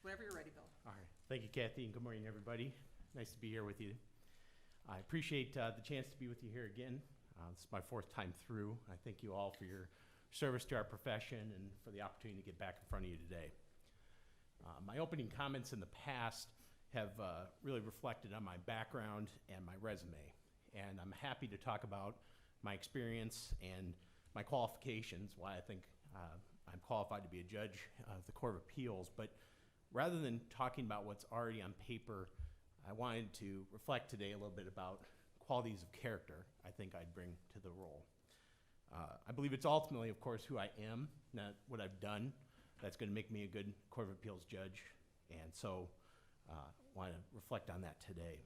Whenever you're ready, Bill. All right. Thank you, Kathy, and good morning, everybody. Nice to be here with you. I appreciate the chance to be with you here again. This is my fourth time through. I thank you all for your service to our profession and for the opportunity to get back in front of you today. My opening comments in the past have really reflected on my background and my resume, and I'm happy to talk about my experience and my qualifications, why I think I'm qualified to be a judge of the Court of Appeals. But rather than talking about what's already on paper, I wanted to reflect today a little bit about qualities of character I think I'd bring to the role. I believe it's ultimately, of course, who I am, not what I've done, that's going to make me a good Court of Appeals judge, and so I want to reflect on that today.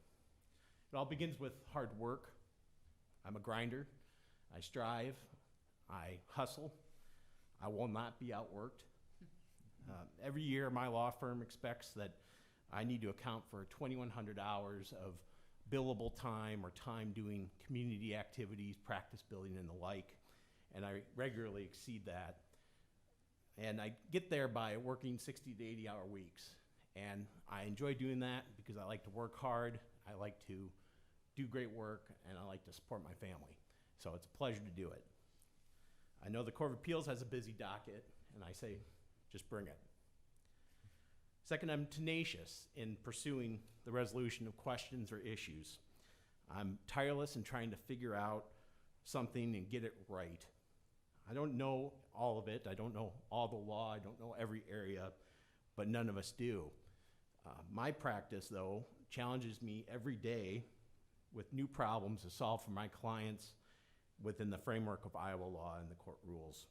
It all begins with hard work. I'm a grinder. I strive. I hustle. I will not be outworked. Every year, my law firm expects that I need to account for 2,100 hours of billable time or time doing community activities, practice building, and the like, and I regularly exceed that. And I get there by working 60 to 80-hour weeks, and I enjoy doing that because I like to work hard, I like to do great work, and I like to support my family. So it's a pleasure to do it. I know the Court of Appeals has a busy docket, and I say, just bring it. Second, I'm tenacious in pursuing the resolution of questions or issues. I'm tireless in trying to figure out something and get it right. I don't know all of it. I don't know all the law. I don't know every area, but none of us do. My practice, though, challenges me every day with new problems to solve for my clients within the framework of Iowa law and the court rules.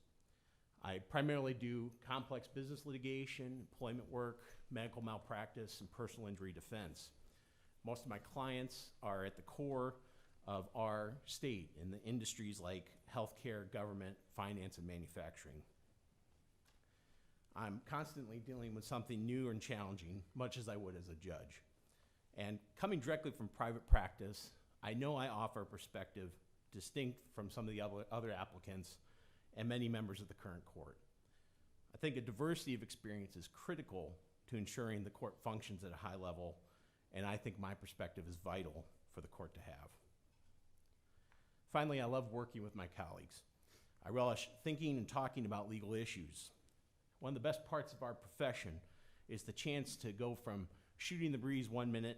I primarily do complex business litigation, employment work, medical malpractice, and personal injury defense. Most of my clients are at the core of our state in the industries like healthcare, government, finance, and manufacturing. I'm constantly dealing with something new and challenging, much as I would as a judge. And coming directly from private practice, I know I offer a perspective distinct from some of the other applicants and many members of the current court. I think a diversity of experience is critical to ensuring the court functions at a high level, and I think my perspective is vital for the court to have. Finally, I love working with my colleagues. I relish thinking and talking about legal issues. One of the best parts of our profession is the chance to go from shooting the breeze one minute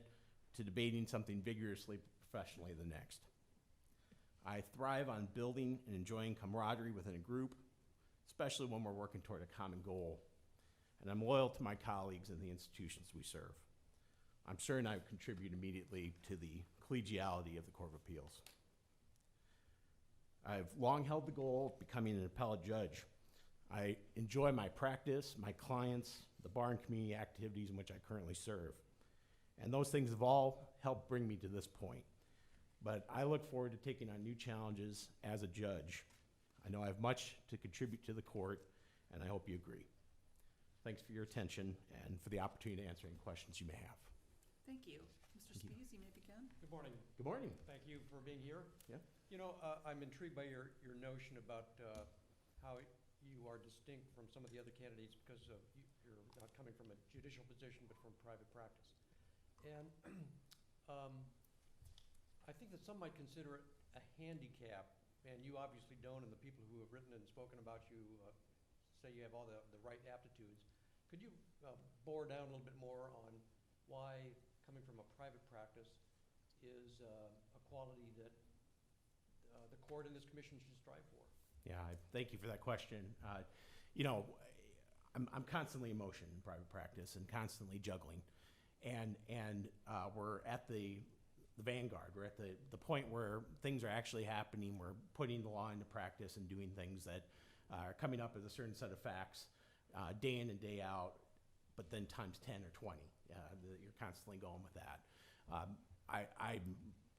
to debating something vigorously professionally the next. I thrive on building and enjoying camaraderie within a group, especially when we're working toward a common goal. And I'm loyal to my colleagues and the institutions we serve. I'm certain I contribute immediately to the collegiality of the Court of Appeals. I've long held the goal of becoming an appellate judge. I enjoy my practice, my clients, the bar and community activities in which I currently serve. And those things have all helped bring me to this point. But I look forward to taking on new challenges as a judge. I know I have much to contribute to the court, and I hope you agree. Thanks for your attention and for the opportunity to answer any questions you may have. Thank you. Mr. Spies, you may begin. Good morning. Good morning. Thank you for being here. Yeah. You know, I'm intrigued by your notion about how you are distinct from some of the other candidates because of you're not coming from a judicial position but from private practice. And I think that some might consider it a handicap, and you obviously don't, and the people who have written and spoken about you say you have all the right aptitudes. Could you bore down a little bit more on why coming from a private practice is a quality that the court and this commission should strive for? Yeah, thank you for that question. You know, I'm constantly in motion in private practice and constantly juggling. And we're at the vanguard. We're at the point where things are actually happening. We're putting the law into practice and doing things that are coming up with a certain set of facts day in and day out, but then times 10 or 20. You're constantly going with that. I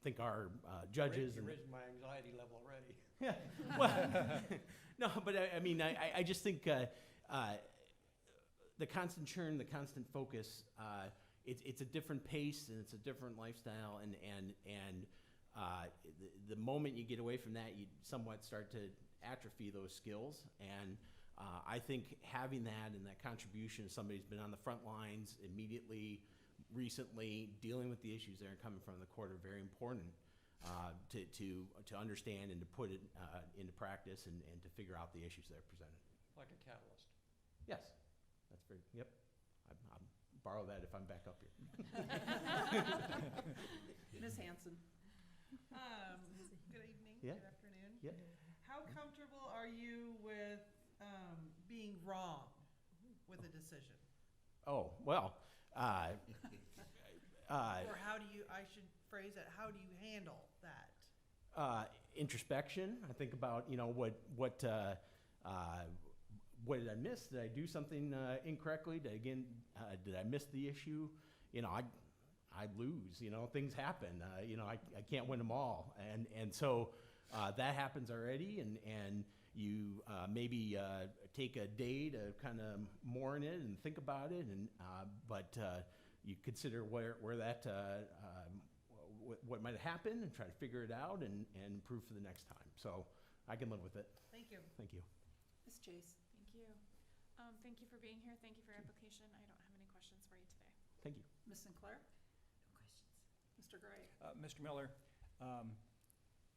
think our judges... You're raising my anxiety level already. Yeah, well, no, but I mean, I just think the constant churn, the constant focus, it's a different pace and it's a different lifestyle, and the moment you get away from that, you somewhat start to atrophy those skills. And I think having that and that contribution, somebody's been on the front lines immediately, recently, dealing with the issues that are coming from the court are very important to understand and to put it into practice and to figure out the issues that are presented. Like a catalyst. Yes, that's very, yep. I'll borrow that if I'm back up here. Ms. Hanson. Good evening, Yeah. good afternoon. Yep. How comfortable are you with being wrong with a decision? Oh, well, Or how do you, I should phrase it, how do you handle that? introspection. I think about, you know, what did I miss? Did I do something incorrectly? Did I miss the issue? You know, I lose. You know, things happen. You know, I can't win them all, and so that happens already. And you maybe take a day to kind of mourn it and think about it, and but you consider where that what might have happened and try to figure it out and improve for the next time. So I can live with it. Thank you. Thank you. Ms. Chase. Thank you. Thank you for being here. Thank you for your application. I don't have any questions for you today. Thank you. Ms. Sinclair. No questions. Mr. Gray. Mr. Miller,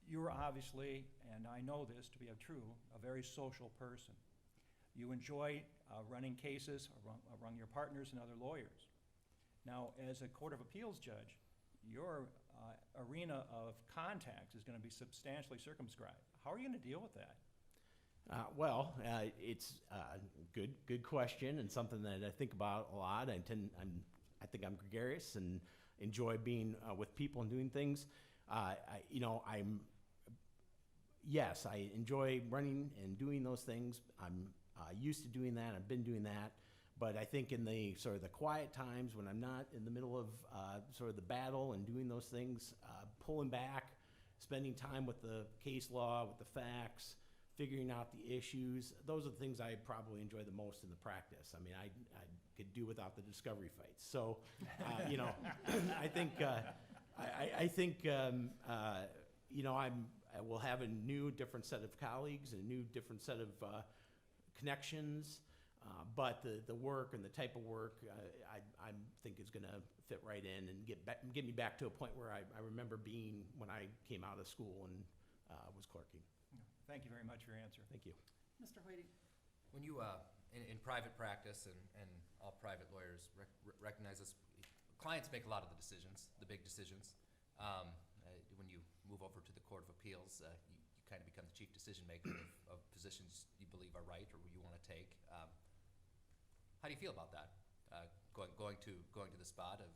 you're obviously, and I know this to be true, a very social person. You enjoy running cases among your partners and other lawyers. Now, as a Court of Appeals judge, your arena of contacts is going to be substantially circumscribed. How are you going to deal with that? It's a good question and something that I think about a lot. I think I'm gregarious and enjoy being with people and doing things. Yes, I enjoy running and doing those things. I'm used to doing that. I've been doing that. But I think in the sort of the quiet times when I'm not in the middle of sort of the battle and doing those things, pulling back, spending time with the case law, with the facts, figuring out the issues, those are the things I probably enjoy the most in the practice. I mean, I could do without the discovery fights. So, you know, I think I will have a new, different set of colleagues and a new, different set of connections. But the work and the type of work I think is going to fit right in and get me back to a point where I remember being when I came out of school and was clerking. Thank you very much for your answer. Thank you. Mr. Hoyting. When you, in private practice, and all private lawyers recognize this, clients make a lot of the decisions, the big decisions. When you move over to the Court of Appeals, you kind of become the chief decision maker of positions you believe are right or you want to take. How do you feel about that? Going to the spot of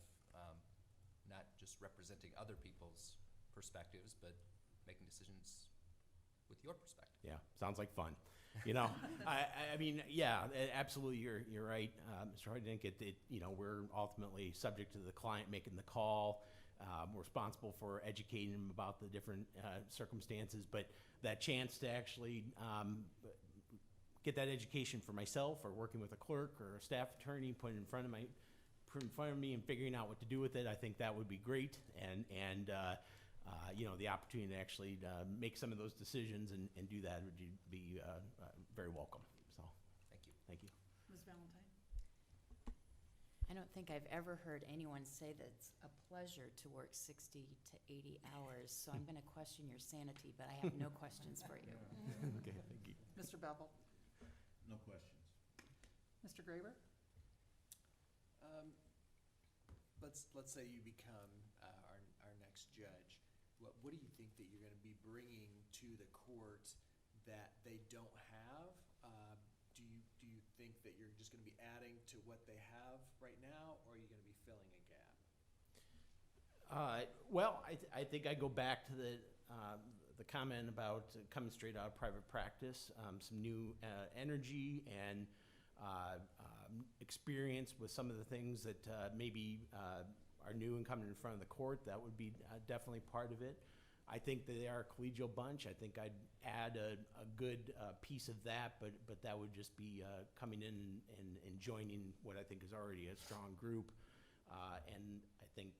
not just representing other people's perspectives, but making decisions with your perspective. Yeah, sounds like fun. You know, I mean, yeah, absolutely. You're right, Mr. Hoydink. You know, we're ultimately subject to the client making the call. We're responsible for educating them about the different circumstances, but that chance to actually get that education for myself, or working with a clerk or a staff attorney, put it in front of me, and figuring out what to do with it, I think that would be great. And you know, the opportunity to actually make some of those decisions and do that would be very welcome. So, Thank you. Thank you. Ms. Valentine. I don't think I've ever heard anyone say that it's a pleasure to work 60 to 80 hours, so I'm going to question your sanity, but I have no questions for you. Okay, thank you. Mr. Bevel. No questions. Mr. Graber. Let's say you become our next judge. What do you think that you're going to be bringing to the court that they don't have? Do you think that you're just going to be adding to what they have right now, or are you going to be filling a gap? Well, I think I go back to the comment about coming straight out of private practice, some new energy and experience with some of the things that maybe are new and coming in front of the court. That would be definitely part of it. I think that they are a collegial bunch. I think I'd add a good piece of that, but that would just be coming in and joining what I think is already a strong group. And I think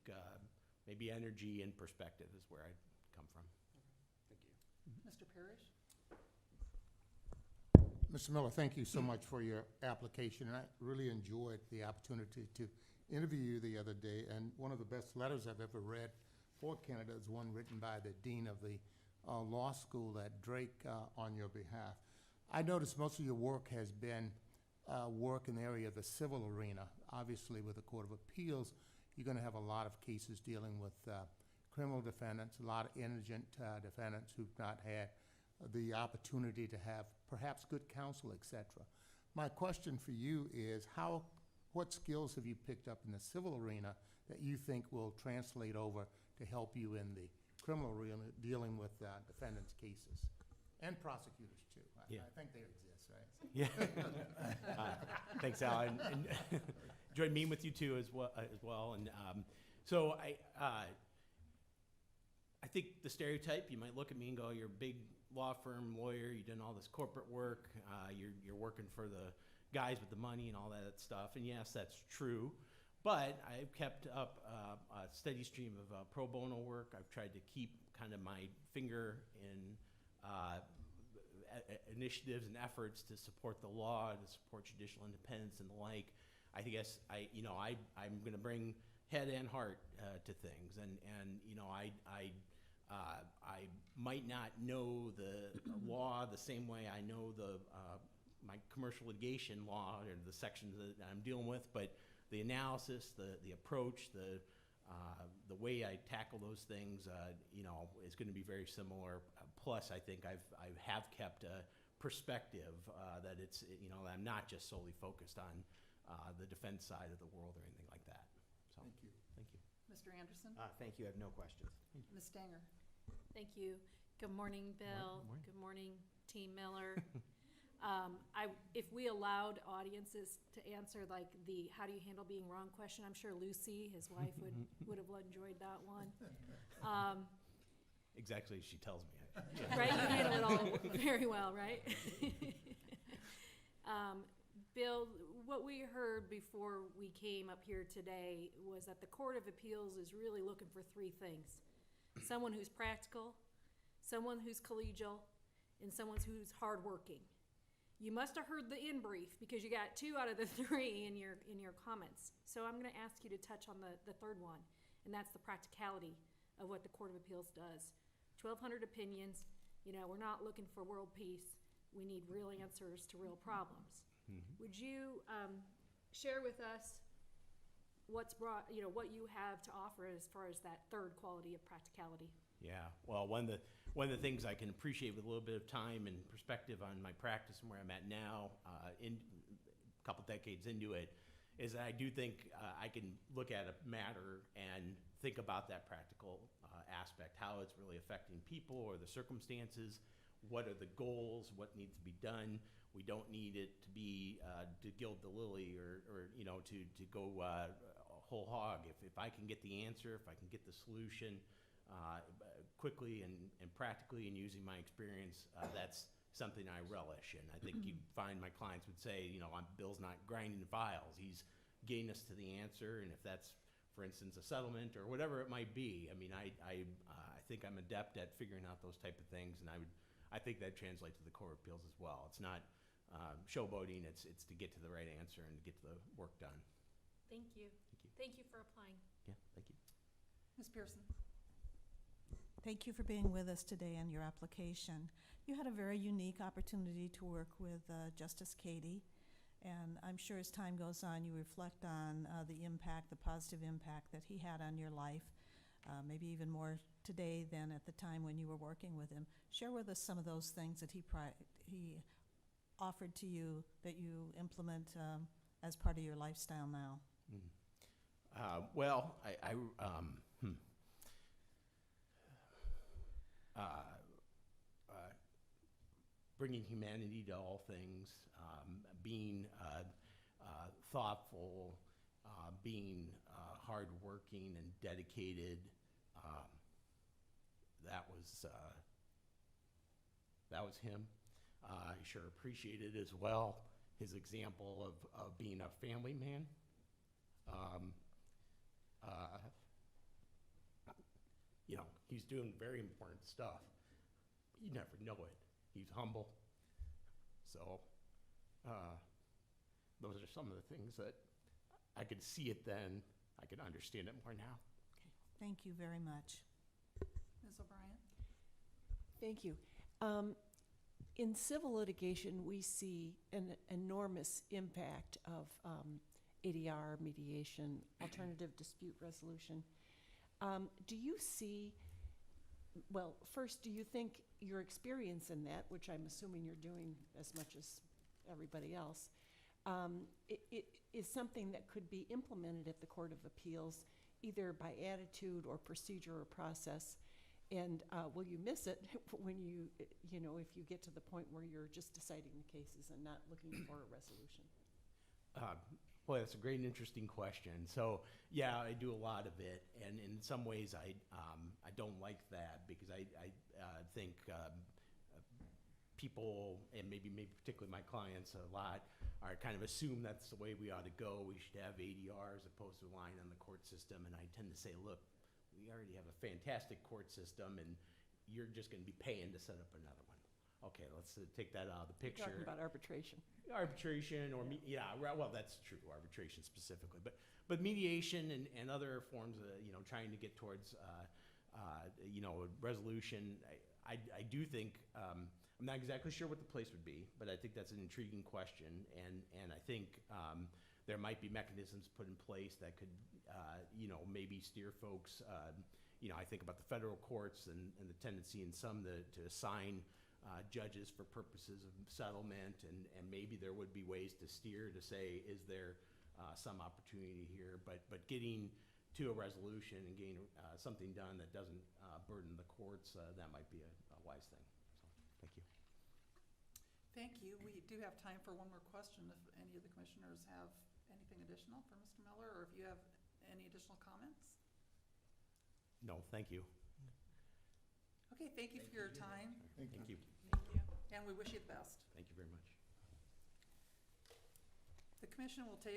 maybe energy and perspective is where I'd come from. Thank you. Mr. Parrish. Mr. Miller, thank you so much for your application, and I really enjoyed the opportunity to interview you the other day, and one of the best letters I've ever read for Canada is one written by the Dean of the Law School at Drake on your behalf. I noticed most of your work has been work in the area of the civil arena. Obviously, with the Court of Appeals, you're going to have a lot of cases dealing with criminal defendants, a lot of indigent defendants who've not had the opportunity to have perhaps good counsel, etc. My question for you is what skills have you picked up in the civil arena that you think will translate over to help you in the criminal arena dealing with defendants' cases? And prosecutors, too. Yeah. I think they exist, right? Yeah. Thanks, Al. And enjoyed meeting with you too as well. And so I think the stereotype, you might look at me and go, "You're a big law firm lawyer. You've done all this corporate work. You're working for the guys with the money and all that stuff." And yes, that's true. But I've kept up a steady stream of pro bono work. I've tried to keep kind of my finger in initiatives and efforts to support the law, to support judicial independence and the like. I guess I'm going to bring head and heart to things, and I might not know the law the same way I know my commercial litigation law or the sections that I'm dealing with, but the analysis, the approach, the way I tackle those things, is going to be very similar. Plus, I think I have kept a perspective that that I'm not just solely focused on the defense side of the world or anything like that. So, Thank you. Thank you. Mr. Anderson? Thank you. I have no questions. Ms. Stanger? Thank you. Good morning, Bill. Morning. Good morning, Team Miller. If we allowed audiences to answer like the "how do you handle being wrong" question, I'm sure Lucy, his wife, would have enjoyed that one. Exactly as she tells me. Right, you handle it all very well, right? Bill, what we heard before we came up here today was that the Court of Appeals is really looking for three things: someone who's practical, someone who's collegial, and someone who's hardworking. You must have heard the in brief because you got 2 out of the 3 in your comments. So I'm going to ask you to touch on the third one, and that's the practicality of what the Court of Appeals does. 1,200 opinions. We're not looking for world peace. We need real answers to real problems. Mm-hmm. Would you share with us what you have to offer as far as that third quality of practicality? Yeah. Well, one of the things I can appreciate with a little bit of time and perspective on my practice and where I'm at now, in a couple decades into it, is that I do think I can look at a matter and think about that practical aspect, how it's really affecting people or the circumstances, what are the goals, what needs to be done. We don't need it to be to gild the lily or to go whole hog. If I can get the answer, if I can get the solution quickly and practically and using my experience, that's something I relish. And I think you'd find my clients would say, Bill's not grinding files. He's getting us to the answer. And if that's, for instance, a settlement or whatever it might be, I think I'm adept at figuring out those type of things. And I think that translates to the Court of Appeals as well. It's not showboating. It's to get to the right answer and to get the work done. Thank you. Thank you. Thank you for applying. Yeah, thank you. Ms. Pearson? Thank you for being with us today on your application. You had a very unique opportunity to work with Justice Cady, and I'm sure as time goes on, you reflect on the positive impact that he had on your life, maybe even more today than at the time when you were working with him. Share with us some of those things that he offered to you that you implement as part of your lifestyle now. Well, bringing humanity to all things, being thoughtful, being hardworking and dedicated. That was him. I sure appreciated as well his example of being a family man. He's doing very important stuff. You never know it. He's humble. So Those are some of the things that I could see it then, I could understand it more now. Thank you very much. Ms. O'Brien? Thank you. In civil litigation, we see an enormous impact of ADR, mediation, alternative dispute resolution. Do you see, well, first, do you think your experience in that, which I'm assuming you're doing as much as everybody else, it is something that could be implemented at the Court of Appeals, either by attitude or procedure or process? And will you miss it when you know, if you get to the point where you're just deciding the cases and not looking for a resolution? Boy, that's a great and interesting question. So, yeah, I do a lot of it, and in some ways, I don't like that because I think people, and maybe particularly my clients a lot, are kind of assume that's the way we ought to go. We should have ADR as opposed to relying on the court system, and I tend to say, look, we already have a fantastic court system, and you're just going to be paying to set up another one. Okay, let's take that out of the You're picture. talking about arbitration. Arbitration or, well, that's true, arbitration specifically. But mediation and other forms of, trying to get towards, resolution, I do think, I'm not exactly sure what the place would be, but I think that's an intriguing question. And I think there might be mechanisms put in place that could, maybe steer folks. I think about the federal courts and the tendency in some to assign judges for purposes of settlement, and maybe there would be ways to steer to say, is there some opportunity here? But getting to a resolution and getting something done that doesn't burden the courts, that might be a wise thing. So, thank you. Thank you. We do have time for one more question if any of the commissioners have anything additional for Mr. Miller, or if you have any additional comments. No, thank you. Okay, thank you for your time, Thank you. Thank you. and we wish you the best. Thank you very much. The commission will take